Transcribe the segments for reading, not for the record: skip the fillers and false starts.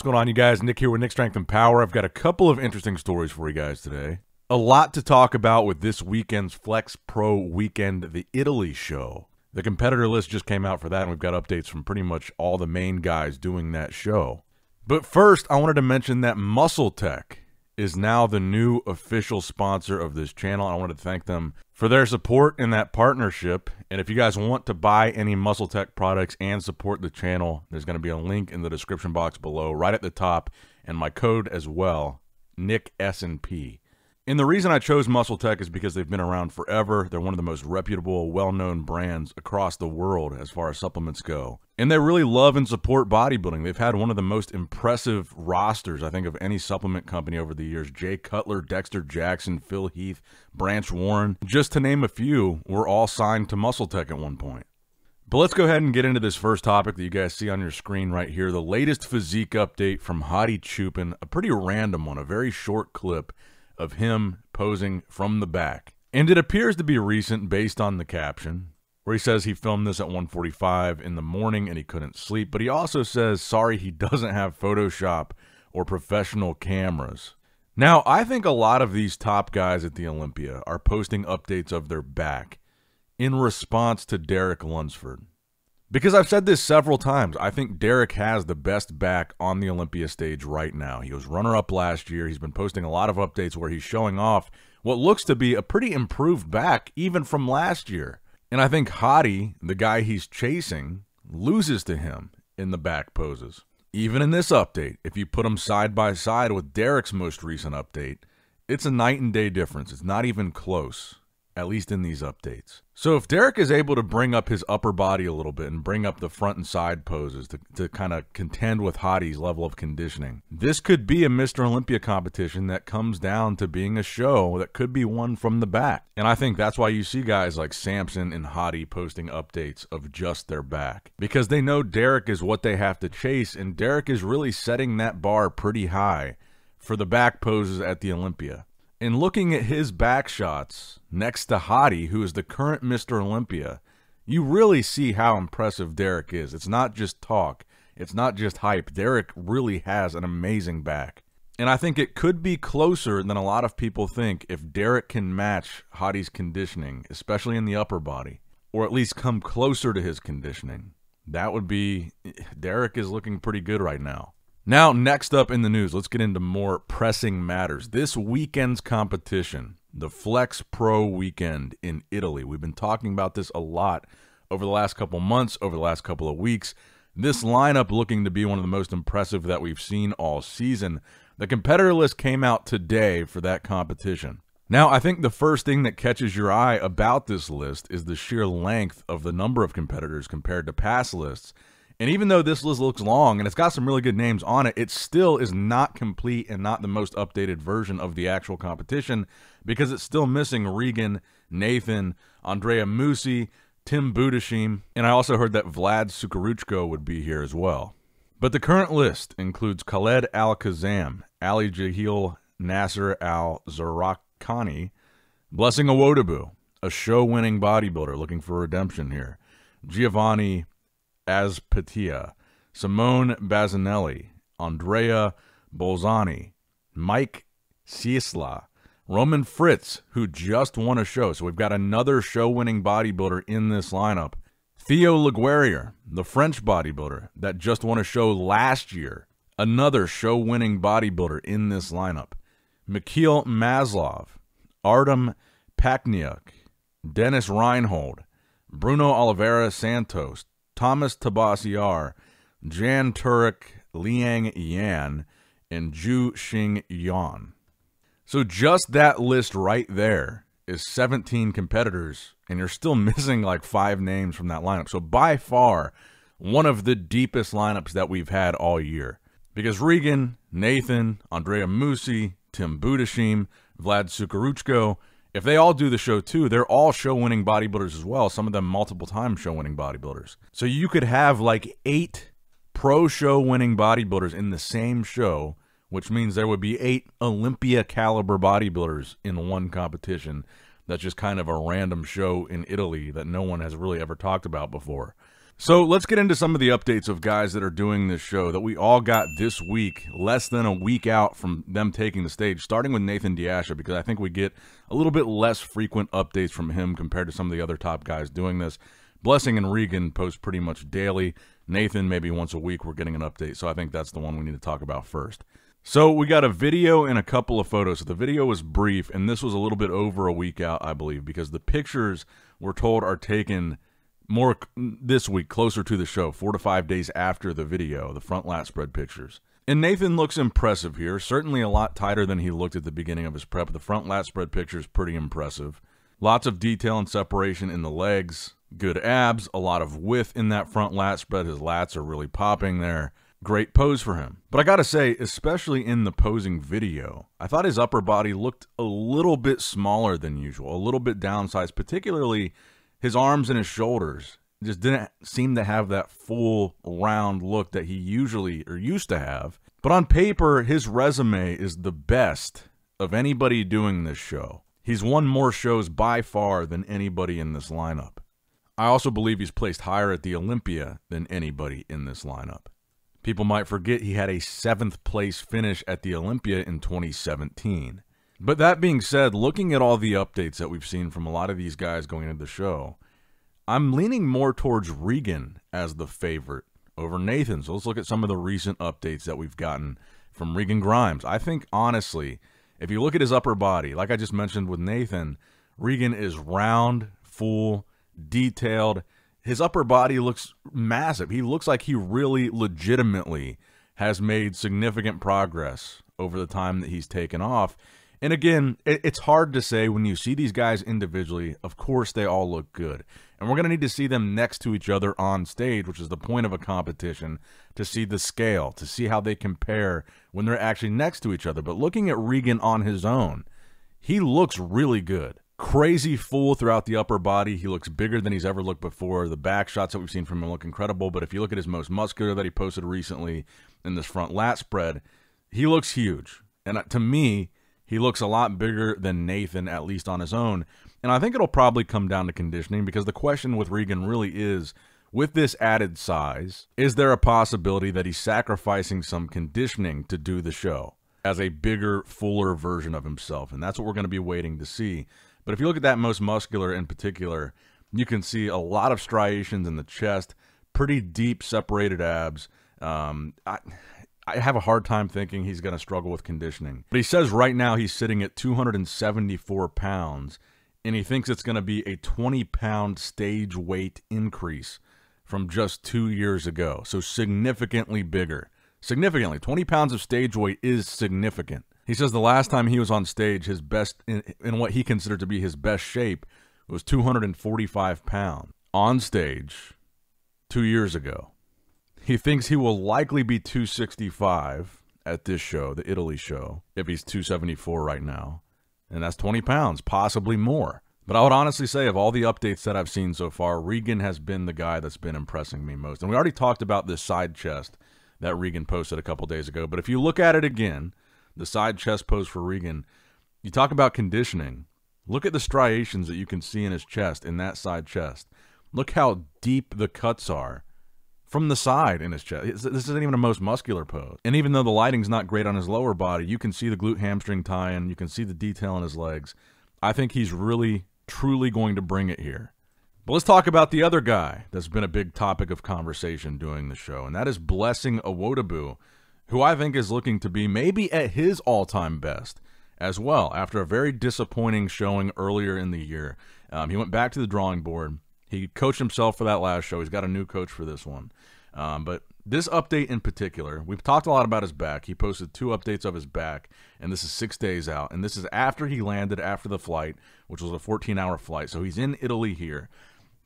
going on, you guys? Nick here with Nick Strength and Power. I've got a couple of interesting stories for you guys today. A lot to talk about with this weekend's Flex Pro Weekend, the Italy show. The competitor list just came out for that, and we've got updates from pretty much all the main guys doing that show. But first, I wanted to mention that MUSCLETECH is now the new official sponsor of this channel. I wanted to thank them for their support in that partnership. And if you guys want to buy any MUSCLETECH products and support the channel, there's going to be a link in the description box below, right at the top, and my code as well, NICKS&P. And the reason I chose MUSCLETECH is because they've been around forever. They're one of the most reputable, well-known brands across the world as far as supplements go. And they really love and support bodybuilding. They've had one of the most impressive rosters, I think, of any supplement company over the years. Jay Cutler, Dexter Jackson, Phil Heath, Branch Warren, just to name a few, were all signed to MUSCLETECH at one point. But let's go ahead and get into this first topic that you guys see on your screen right here. The latest physique update from Hadi Choopan, a pretty random one, a very short clip of him posing from the back. And it appears to be recent based on the caption, where he says he filmed this at 1:45 in the morning and he couldn't sleep. But he also says, sorry, he doesn't have Photoshop or professional cameras. Now, I think a lot of these top guys at the Olympia are posting updates of their back in response to Derek Lunsford. Because I've said this several times, I think Derek has the best back on the Olympia stage right now. He was runner-up last year. He's been posting a lot of updates where he's showing off what looks to be a pretty improved back even from last year. And I think Hadi, the guy he's chasing, loses to him in the back poses. Even in this update, if you put them side by side with Derek's most recent update, it's a night and day difference. It's not even close, at least in these updates. So if Derek is able to bring up his upper body a little bit and bring up the front and side poses to kind of contend with Hadi's level of conditioning, this could be a Mr. Olympia competition that comes down to being a show that could be won from the back. And I think that's why you see guys like Samson and Hadi posting updates of just their back, because they know Derek is what they have to chase, and Derek is really setting that bar pretty high for the back poses at the Olympia. And looking at his back shots next to Hadi, who is the current Mr. Olympia, you really see how impressive Derek is. It's not just talk. It's not just hype. Derek really has an amazing back. And I think it could be closer than a lot of people think if Derek can match Hadi's conditioning, especially in the upper body, or at least come closer to his conditioning. That would be... Derek is looking pretty good right now. Now, next up in the news, let's get into more pressing matters. This weekend's competition, the Flex Pro Weekend in Italy. We've been talking about this a lot over the last couple months, over the last couple of weeks. This lineup looking to be one of the most impressive that we've seen all season. The competitor list came out today for that competition. Now, I think the first thing that catches your eye about this list is the sheer length of the number of competitors compared to past lists. And even though this list looks long and it's got some really good names on it, it still is not complete and not the most updated version of the actual competition, because it's still missing Regan, Nathan, Andrea Musi, Tim Budeshiem, and I also heard that Vlad Sukaruchko would be here as well. But the current list includes Khaled Al-Kazam, Ali Jahil Nasser Al-Zarakani, Blessing Awodibu, a show-winning bodybuilder looking for redemption here, Giovanni Azpatia, Simone Bazzanelli, Andrea Bolzani, Mike Ciesla, Roman Fritz, who just won a show. So we've got another show-winning bodybuilder in this lineup. Theo Laguerrier, the French bodybuilder that just won a show last year. Another show-winning bodybuilder in this lineup. Mikhail Maslov, Artem Pakniuk, Dennis Reinhold, Bruno Oliveira Santos, Thomas Tabasiar, Jan Turek, Liang Yan, and Zhu Xing Yan. So just that list right there is 17 competitors, and you're still missing like 5 names from that lineup. So by far, one of the deepest lineups that we've had all year. Because Regan, Nathan, Andrea Musi, Tim Budeshiem, Vlad Sukaruchko, if they all do the show too, they're all show-winning bodybuilders as well, some of them multiple-time show-winning bodybuilders. So you could have like 8 pro show-winning bodybuilders in the same show, which means there would be 8 Olympia-caliber bodybuilders in one competition. That's just kind of a random show in Italy that no one has really ever talked about before. So let's get into some of the updates of guys that are doing this show that we all got this week, less than a week out from them taking the stage, starting with Nathan Asha, because I think we get a little bit less frequent updates from him compared to some of the other top guys doing this. Blessing and Regan post pretty much daily. Nathan, maybe once a week, we're getting an update, so I think that's the one we need to talk about first. So we got a video and a couple of photos. So the video was brief, and this was a little bit over a week out, I believe, because the pictures, we're told, are taken more this week, closer to the show, 4 to 5 days after the video, the front lat spread pictures. And Nathan looks impressive here, certainly a lot tighter than he looked at the beginning of his prep. The front lat spread picture is pretty impressive. Lots of detail and separation in the legs, good abs, a lot of width in that front lat spread. His lats are really popping there. Great pose for him. But I gotta say, especially in the posing video, I thought his upper body looked a little bit smaller than usual, a little bit downsized, particularly his arms and his shoulders just didn't seem to have that full round look that he usually or used to have. But on paper, his resume is the best of anybody doing this show. He's won more shows by far than anybody in this lineup. I also believe he's placed higher at the Olympia than anybody in this lineup. People might forget he had a 7th place finish at the Olympia in 2017. But that being said, looking at all the updates that we've seen from a lot of these guys going into the show, I'm leaning more towards Regan as the favorite over Nathan. So let's look at some of the recent updates that we've gotten from Regan Grimes. I think, honestly, if you look at his upper body, like I just mentioned with Nathan, Regan is round, full, detailed. His upper body looks massive. He looks like he really legitimately has made significant progress over the time that he's taken off. And again, it's hard to say when you see these guys individually. Of course, they all look good. And we're going to need to see them next to each other on stage, which is the point of a competition, to see the scale, to see how they compare when they're actually next to each other. But looking at Regan on his own, he looks really good. Crazy full throughout the upper body. He looks bigger than he's ever looked before. The back shots that we've seen from him look incredible. But if you look at his most muscular that he posted recently in this front lat spread, he looks huge. And to me, he looks a lot bigger than Nathan, at least on his own. And I think it'll probably come down to conditioning, because the question with Regan really is, with this added size, is there a possibility that he's sacrificing some conditioning to do the show as a bigger, fuller version of himself? And that's what we're going to be waiting to see. But if you look at that most muscular in particular, you can see a lot of striations in the chest, pretty deep separated abs. I have a hard time thinking he's going to struggle with conditioning. But he says right now he's sitting at 274 pounds, and he thinks it's going to be a 20-pound stage weight increase from just 2 years ago. So significantly bigger. Significantly. 20 pounds of stage weight is significant. He says the last time he was on stage, his best, in what he considered to be his best shape, was 245 pounds on stage 2 years ago. He thinks he will likely be 265 at this show, the Italy show, if he's 274 right now. And that's 20 pounds, possibly more. But I would honestly say, of all the updates that I've seen so far, Regan has been the guy that's been impressing me most. And we already talked about this side chest that Regan posted a couple days ago. But if you look at it again, the side chest pose for Regan, you talk about conditioning. Look at the striations that you can see in his chest, in that side chest. Look how deep the cuts are from the side in his chest. This isn't even a most muscular pose. And even though the lighting's not great on his lower body, you can see the glute hamstring tie-in. You can see the detail in his legs. I think he's really, truly going to bring it here. But let's talk about the other guy that's been a big topic of conversation during the show, and that is Blessing Awodibu, who I think is looking to be maybe at his all-time best as well, after a very disappointing showing earlier in the year. He went back to the drawing board. He coached himself for that last show. He's got a new coach for this one. But this update in particular, we've talked a lot about his back. He posted 2 updates of his back, and this is 6 days out. And this is after he landed after the flight, which was a 14-hour flight. So he's in Italy here.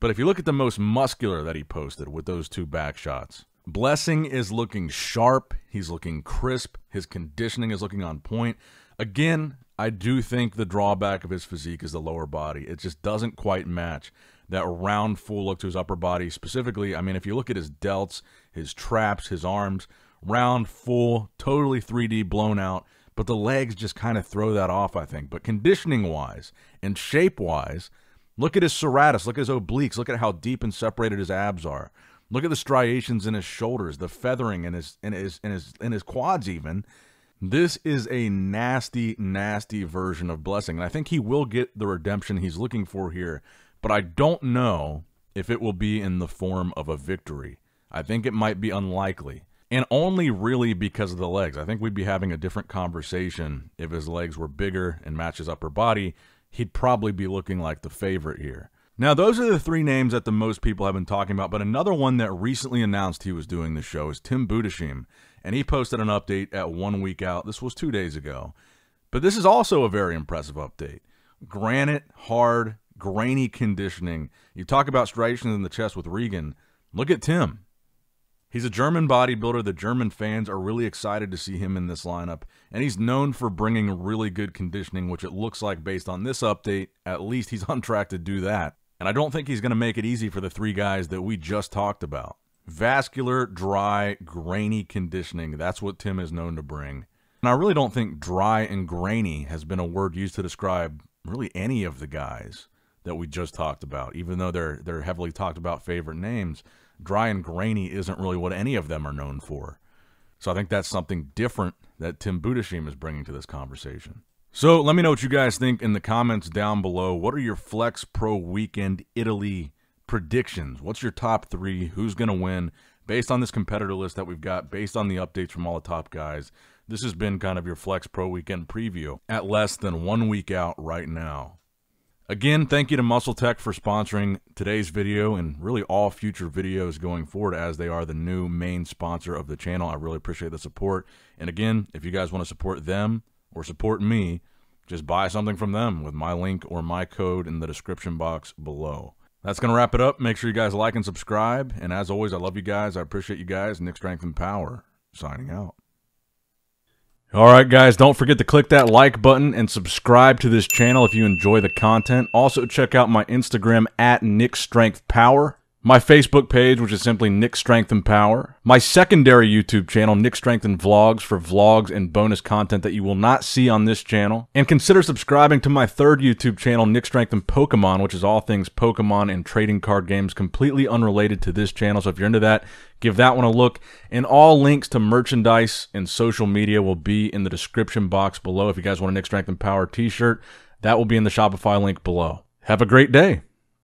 But if you look at the most muscular that he posted with those 2 back shots, Blessing is looking sharp. He's looking crisp. His conditioning is looking on point. Again, I do think the drawback of his physique is the lower body. It just doesn't quite match that round, full look to his upper body. Specifically, I mean, if you look at his delts, his traps, his arms, round, full, totally 3D blown out, but the legs just kind of throw that off, I think. But conditioning-wise and shape-wise, look at his serratus, look at his obliques, look at how deep and separated his abs are. Look at the striations in his shoulders, the feathering in his quads even. This is a nasty, nasty version of Blessing. And I think he will get the redemption he's looking for here, but I don't know if it will be in the form of a victory. I think it might be unlikely. And only really because of the legs. I think we'd be having a different conversation if his legs were bigger and match his upper body. He'd probably be looking like the favorite here. Now, those are the three names that the most people have been talking about, but another one that recently announced he was doing the show is Tim Budeshiem, and he posted an update at 1 week out. This was 2 days ago. But this is also a very impressive update. Granite, hard, grainy conditioning. You talk about striations in the chest with Regan. Look at Tim. He's a German bodybuilder. The German fans are really excited to see him in this lineup, and he's known for bringing really good conditioning, which it looks like based on this update, at least he's on track to do that. And I don't think he's going to make it easy for the three guys that we just talked about. Vascular, dry, grainy conditioning. That's what Tim is known to bring. And I really don't think dry and grainy has been a word used to describe really any of the guys that we just talked about, even though they're heavily talked about favorite names. Dry and grainy isn't really what any of them are known for. So I think that's something different that Tim Budeshiem is bringing to this conversation. So let me know what you guys think in the comments down below. What are your Flex Pro Weekend Italy predictions? What's your top three? Who's going to win? Based on this competitor list that we've got, based on the updates from all the top guys, this has been kind of your Flex Pro Weekend preview at less than 1 week out right now. Again, thank you to MUSCLETECH for sponsoring today's video and really all future videos going forward, as they are the new main sponsor of the channel. I really appreciate the support. And again, if you guys want to support them or support me, just buy something from them with my link or my code in the description box below. That's going to wrap it up. Make sure you guys like and subscribe. And as always, I love you guys. I appreciate you guys. Nick Strength and Power signing out. All right, guys, don't forget to click that like button and subscribe to this channel if you enjoy the content. Also, check out my Instagram at NickStrengthPower, my Facebook page, which is simply Nick Strength and Power, my secondary YouTube channel, Nick Strength and Vlogs, for vlogs and bonus content that you will not see on this channel. And consider subscribing to my third YouTube channel, Nick Strength and Pokemon, which is all things Pokemon and trading card games, completely unrelated to this channel. So if you're into that, give that one a look. And all links to merchandise and social media will be in the description box below. If you guys want a Nick Strength and Power t-shirt, that will be in the Shopify link below. Have a great day.